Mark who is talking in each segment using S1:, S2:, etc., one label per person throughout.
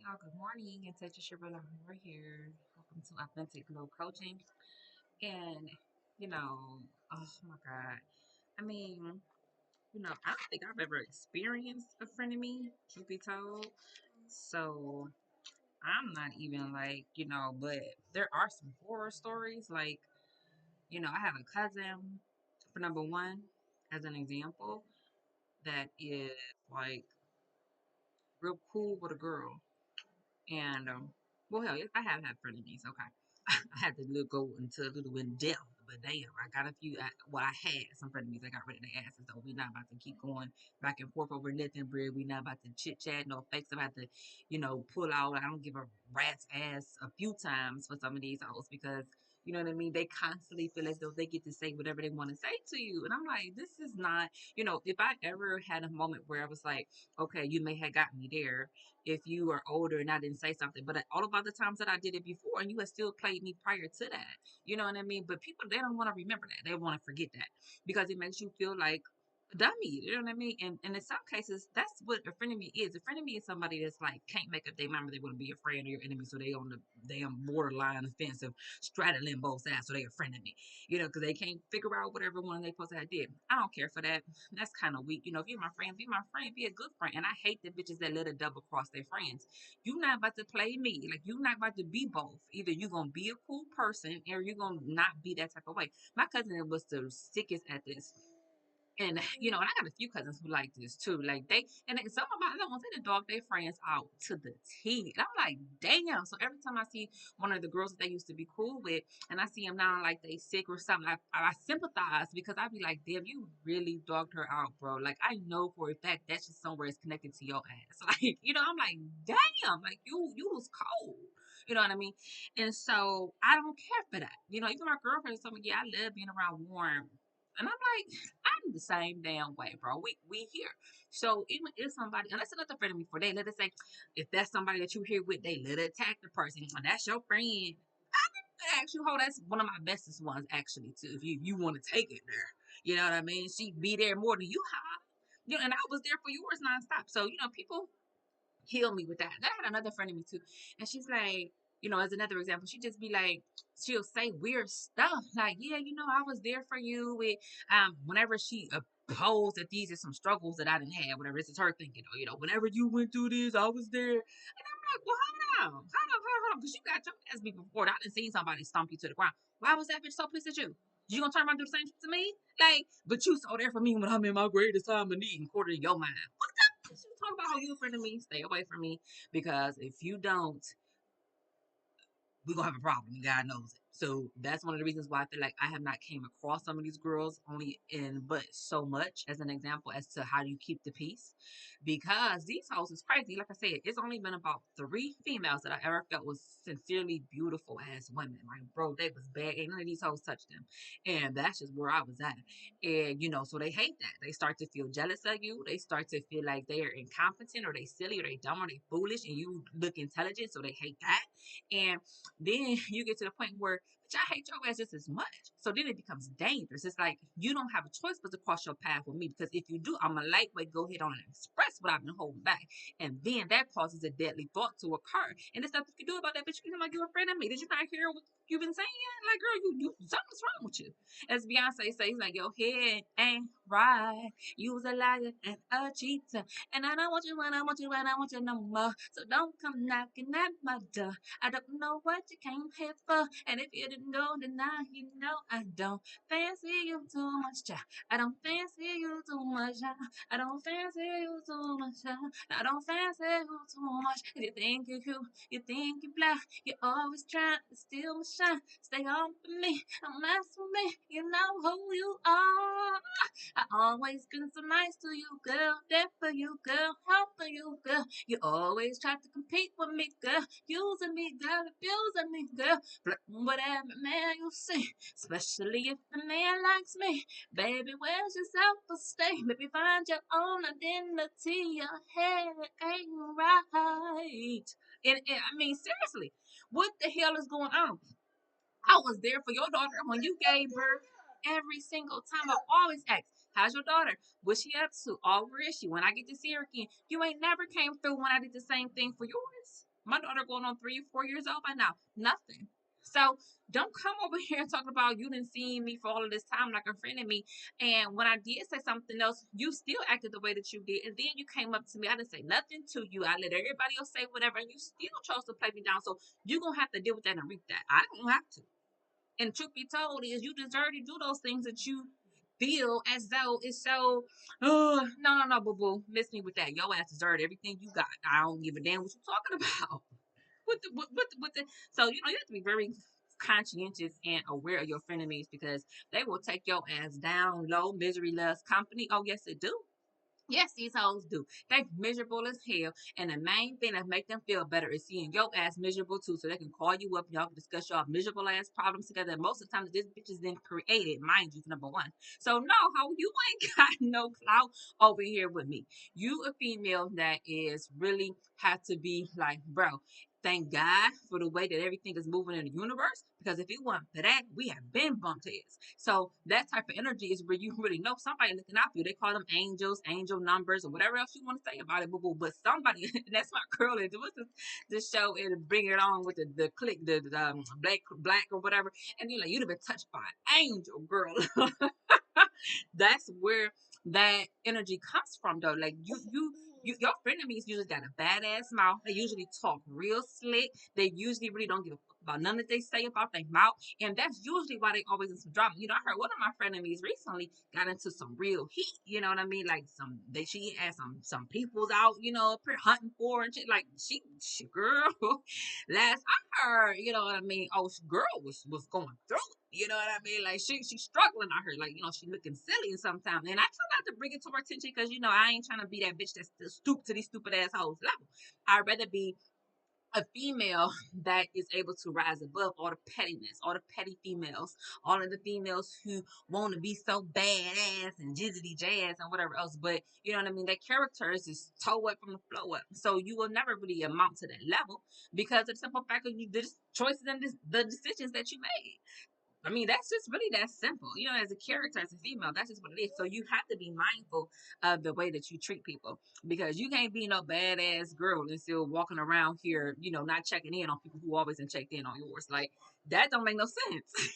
S1: y'all. Good morning. It's Tetra Sherbrilla. We're here. Welcome to Authentic Glow Coaching. And, you know, oh my God. I mean, I don't think I've ever experienced a friend of me, truth be told. So I'm not even like, but there are some horror stories. Like, I have a cousin, for number one, as an example, that is like real cool with a girl. And well, hell, yes, I have had frenemies. Okay, I had to go into a little in depth, but damn, I got a few. Well, I had some frenemies. I got rid of their asses, so we not about to keep going back and forth over nothing, bread. We not about to chit chat, no fakes. About to, pull out. I don't give a rat's ass a few times for some of these hoes because. You know what I mean? They constantly feel as though they get to say whatever they want to say to you. And I'm like, this is not, if I ever had a moment where I was like, okay, you may have got me there, if you are older and I didn't say something. But all about the times that I did it before and you had still played me prior to that. You know what I mean? But people, they don't want to remember that. They want to forget that because it makes you feel like a dummy. You know what I mean? And in some cases, that's what a friend of me is. A friend of me is somebody that's like can't make up their mind whether they want to be a friend or your enemy. So they on the damn borderline offensive, straddling both sides. So they a friend of me. Because they can't figure out whatever one they supposed to have did. I don't care for that. That's kind of weak. If you're my friend, be my friend, be a good friend. And I hate the bitches that let a double cross their friends. You not about to play me. Like you not about to be both. Either you gonna be a cool person or you gonna not be that type of way. My cousin was the sickest at this. And I got a few cousins who like this too. Like some of my other ones, they dog their friends out to the T. And I'm like, damn. So every time I see one of the girls that they used to be cool with, and I see them now like they sick or something, I sympathize because I be like, damn, you really dogged her out, bro. Like I know for a fact that's just somewhere it's connected to your ass. Like, I'm like, damn, like you was cold. You know what I mean? And so I don't care for that. Even my girlfriend told me, yeah, I love being around warm. And I'm like, I'm the same damn way, bro. We here. So even if somebody, and that's another friend of me for they let us say, if that's somebody that you here with, they let it attack the person. And that's your friend. Actually, hold that's one of my bestest ones actually too. If you want to take it there, you know what I mean. She be there more than you have. And I was there for yours nonstop. So people heal me with that. And I had another friend of me too, and she's like, as another example, she just be like, she'll say weird stuff like, yeah, I was there for you with, whenever she opposed that these are some struggles that I didn't have, whatever. This is her thinking, whenever you went through this, I was there. And I'm like, well, hold on, because you got your ass beat before. I didn't see somebody stomp you to the ground. Why was that bitch so pissed at you? You gonna turn around and do the same shit to me? Like, but you so there for me when I'm in my greatest time of need, according to your mind. You talk about how you a friend of me, stay away from me because if you don't, we're gonna have a problem. God knows it. So that's one of the reasons why I feel like I have not came across some of these girls only in but so much as an example as to how you keep the peace. Because these hoes is crazy. Like I said, it's only been about 3 females that I ever felt was sincerely beautiful as women. Like, bro, they was bad. Ain't none of these hoes touched them. And that's just where I was at. And so they hate that. They start to feel jealous of you. They start to feel like they are incompetent or they silly or they dumb or they foolish and you look intelligent, so they hate that. And then you get to the point where, bitch, I hate your ass just as much. So then it becomes dangerous. It's like you don't have a choice but to cross your path with me because if you do, I'm a lightweight. Go ahead on and express what I've been holding back, and then that causes a deadly thought to occur. And there's nothing you can do about that, bitch. You seem like you're a friend of me. Did you not hear what you've been saying? Like, girl, you something's wrong with you. As Beyonce says, like your head ain't right. You was a liar and a cheater, and I don't want you when I want you when I want you no more. So don't come knocking at my door. I don't know what you came here for. And if you didn't know, then now you know I don't fancy you too much, child. I don't fancy you too much, child. I don't fancy you too much, child. I don't fancy you too much. You think you're cute, you think you're black. You're always trying to steal my shine. Stay on for me, don't mess with me. You know who you are. I always been so nice to you, girl. There for you, girl. Helping you, girl. You always try to compete with me, girl. Using me, girl. Abusing me, girl. Flirting with every man you see. Especially if the man likes me. Baby, where's your self-esteem? Maybe find your own identity. Your head ain't right. And I mean, seriously, what the hell is going on? I was there for your daughter when you gave birth every single time. I always ask, how's your daughter? What's she up to? Oh, where is she? When I get to see her again, you ain't never came through when I did the same thing for yours. My daughter going on 3 or 4 years old by now. Nothing. So don't come over here and talk about you didn't see me for all of this time like a friend of me. And when I did say something else, you still acted the way that you did. And then you came up to me. I didn't say nothing to you. I let everybody else say whatever, and you still chose to play me down. So you're gonna have to deal with that and reap that. I don't have to. And truth be told, is you deserve to do those things that you feel as though it's so. Oh no, no, no, boo boo, miss me with that. Your ass deserved everything you got. I don't give a damn what you're talking about. With the so you have to be very conscientious and aware of your frenemies because they will take your ass down low. Misery loves company. Oh yes, it do. Yes, these hoes do. They miserable as hell. And the main thing that make them feel better is seeing your ass miserable too. So they can call you up and y'all can discuss your miserable ass problems together. And most of the time this bitch is then created, mind you, number one. So no, how you ain't got no clout over here with me. You a female that is really have to be like, bro, thank God for the way that everything is moving in the universe. Because if it wasn't for that, we have been bumped heads. So that type of energy is where you really know somebody looking out for you. They call them angels, angel numbers, or whatever else you want to say about it. Boo boo. But somebody, that's my girl. It was this show and bring it on with the click, the black or whatever. And you're like, you'd have been touched by an angel, girl. That's where that energy comes from though. Like your frenemies usually got a badass mouth. They usually talk real slick. They usually really don't give a fuck about none that they say about their mouth. And that's usually why they always in some drama. I heard one of my frenemies recently got into some real heat. You know what I mean? Like she had some peoples out, up here hunting for and shit. Like she girl, last I heard, you know what I mean? Oh, girl was going through it. You know what I mean? Like she's struggling. I heard, like, she looking silly sometimes, and I try not to bring it to her attention because I ain't trying to be that bitch that's stoop to these stupid assholes level. I'd rather be a female that is able to rise above all the pettiness, all the petty females, all of the females who want to be so badass and jizzity jazz and whatever else. But you know what I mean? Their character is just toe up from the flow up. So you will never really amount to that level because of the simple fact of the choices and the decisions that you made. I mean, that's just really that simple. As a character, as a female, that's just what it is. So you have to be mindful of the way that you treat people because you can't be no badass girl and still walking around here, not checking in on people who always and checked in on yours. Like that don't make no sense.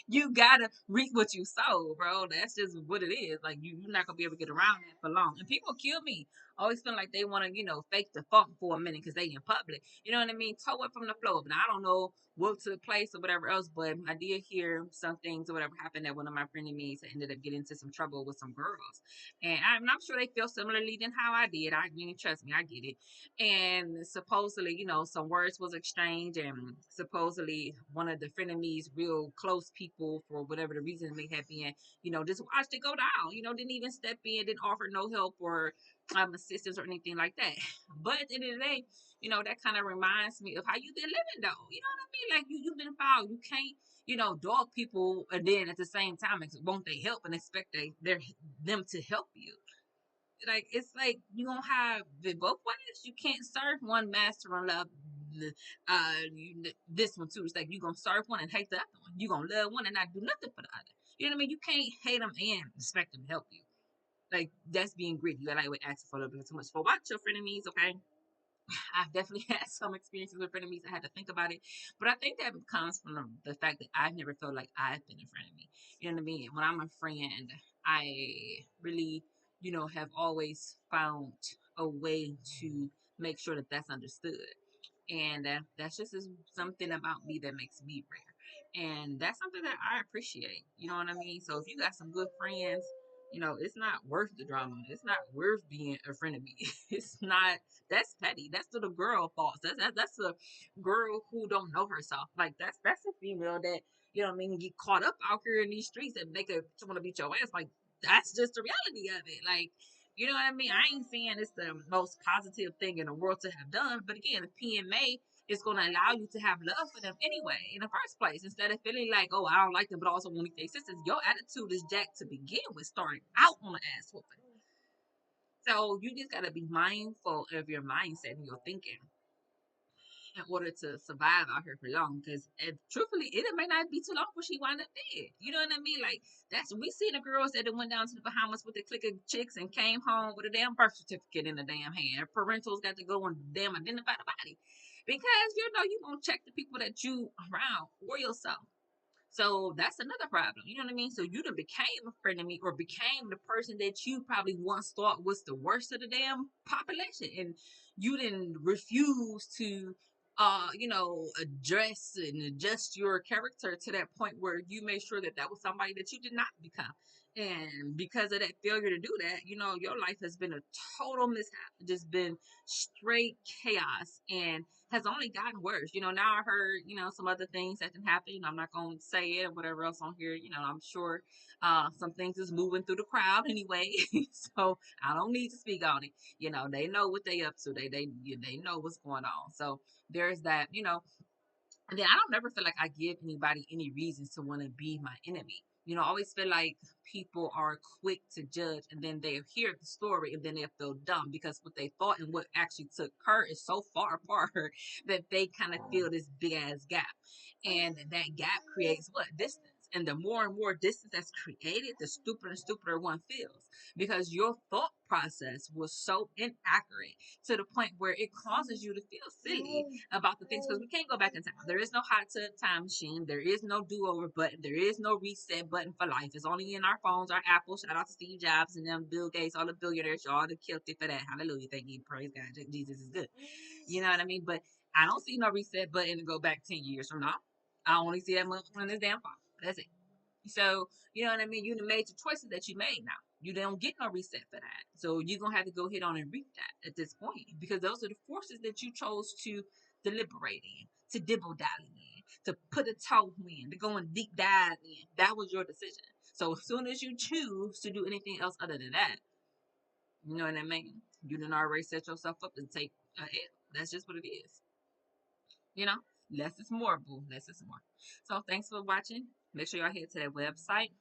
S1: You gotta reap what you sow, bro. That's just what it is. Like you're not gonna be able to get around that for long. And people kill me. Always feel like they want to, fake the funk for a minute because they in public. You know what I mean? Toe it from the floor. But I don't know what took place or whatever else, but I did hear some things or whatever happened that one of my frenemies ended up getting into some trouble with some girls. And I'm not sure they feel similarly than how I did. I mean, trust me, I get it. And supposedly, some words was exchanged, and supposedly one of the frenemies, real close people, for whatever the reason may have been, just watched it go down. Didn't even step in, didn't offer no help or assistance or anything like that. But at the end of the day, that kind of reminds me of how you've been living though. You know what I mean? Like you've been foul. You can't, dog people and then at the same time won't they help and expect them to help you. Like it's like you gonna have the both ways. You can't serve one master and love this one too. It's like you gonna serve one and hate the other one. You gonna love one and not do nothing for the other. You know what I mean? You can't hate them and expect them to help you. Like that's being greedy. You gotta like ask for a little bit too much. For watch your frenemies, okay? I've definitely had some experiences with frenemies. I had to think about it, but I think that comes from the fact that I've never felt like I've been a frenemy. You know what I mean? When I'm a friend, I really, have always found a way to make sure that that's understood. And that's just something about me that makes me rare. And that's something that I appreciate. You know what I mean? So if you got some good friends, it's not worth the drama. It's not worth being a friend of me. It's not. That's petty. That's the girl thoughts. That's a girl who don't know herself. Like that's a female that get caught up out here in these streets and make her want to beat your ass. Like that's just the reality of it. Like you know what I mean? I ain't saying it's the most positive thing in the world to have done, but again, the PMA is going to allow you to have love for them anyway in the first place instead of feeling like, oh, I don't like them, but I also want to be their sisters. Your attitude is jacked to begin with, starting out on the ass whooping. So you just got to be mindful of your mindset and your thinking. in order to survive out here for long. Because truthfully, it may not be too long before she wind up dead. You know what I mean? Like that's we see the girls that went down to the Bahamas with the clique of chicks and came home with a damn birth certificate in the damn hand. Parentals got to go and damn identify the body because you gonna check the people that you around or yourself. So that's another problem. You know what I mean? So you done became a friend of me or became the person that you probably once thought was the worst of the damn population. And you didn't refuse to address and adjust your character to that point where you made sure that that was somebody that you did not become. And because of that failure to do that, your life has been a total mishap. Just been straight chaos and has only gotten worse. Now I heard, some other things that can happen. I'm not going to say it or whatever else on here. I'm sure some things is moving through the crowd anyway. So I don't need to speak on it. They know what they up to. They know what's going on. So there's that, and then I don't never feel like I give anybody any reasons to want to be my enemy. I always feel like people are quick to judge and then they hear the story and then they feel dumb because what they thought and what actually took her is so far apart that they kind of feel this big ass gap. And that gap creates what? Distance. And the more and more distance that's created, the stupider and stupider one feels because your thought process was so inaccurate to the point where it causes you to feel silly about the things because we can't go back in time. There is no hot tub time machine. There is no do-over button. There is no reset button for life. It's only in our phones, our Apple. Shout out to Steve Jobs and them Bill Gates, all the billionaires, y'all that killed it for that. Hallelujah. Thank you. Praise God. Jesus is good. You know what I mean? But I don't see no reset button to go back 10 years from now. I only see that much on this damn phone. That's it. So, you know what I mean? You done made the choices that you made now. You don't get no reset for that. So you're going to have to go ahead on and reap that at this point because those are the forces that you chose to deliberate in, to dibble dally in, to put a toe in, to go and deep dive in. That was your decision. So as soon as you choose to do anything else other than that, you know what I mean? You done already set yourself up to take a L. That's just what it is. You know, less is more, boo. Less is more. So thanks for watching. Make sure y'all head to that website,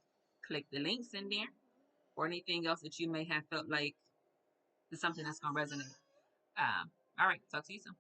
S1: click the links in there, or anything else that you may have felt like is something that's gonna resonate. All right, talk to you soon.